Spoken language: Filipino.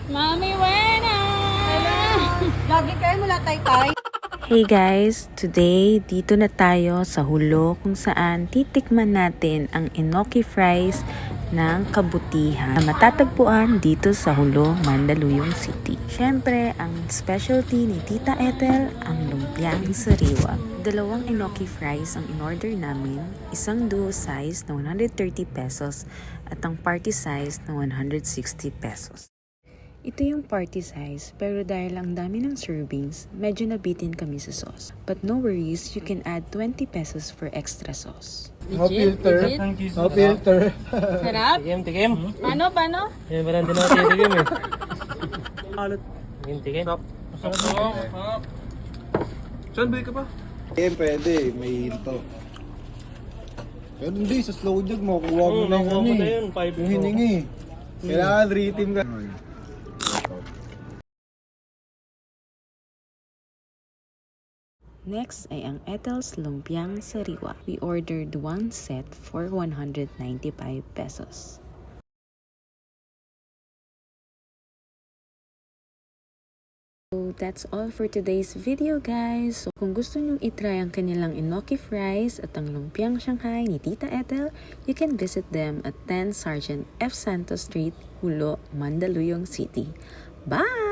Mami, wena! Lagi kayo mula tay-tay. Hey guys! Today, dito na tayo sa Hulo kung saan titikman natin ang enoki fries ng kabutihan na matatagpuan dito sa Hulo, Mandaluyong City. Siyempre, ang specialty ni Tita Ethel, ang lumpiang sariwa. 2 enoki fries ang in-order namin, isang duo size na 130 pesos at ang party size na 160 pesos. Ito yung party size, pero dahil ang dami ng servings, medyo nabitin kami sa sauce. But no worries, you can add 20 pesos for extra sauce. No filter. No filter. Sarap? Tikim. Paano? Yan, parang din ako tikim eh. Tikim. Saan ba ka pa? Eh, pwede. May hinto. Pero hindi, sa slow jog mo, kuha mo na yung ano eh. Yung hiningi. Kailangan rhythm ka. Next ay ang Ethel's Lumpiang Sariwa. We ordered one set for 195 pesos. So that's all for today's video guys. So kung gusto nyong itry ang kanilang enoki fries at ang lumpiang Shanghai ni Tita Ethel, you can visit them at 10 Sergeant F. Santos Street, Hulo, Mandaluyong City. Bye!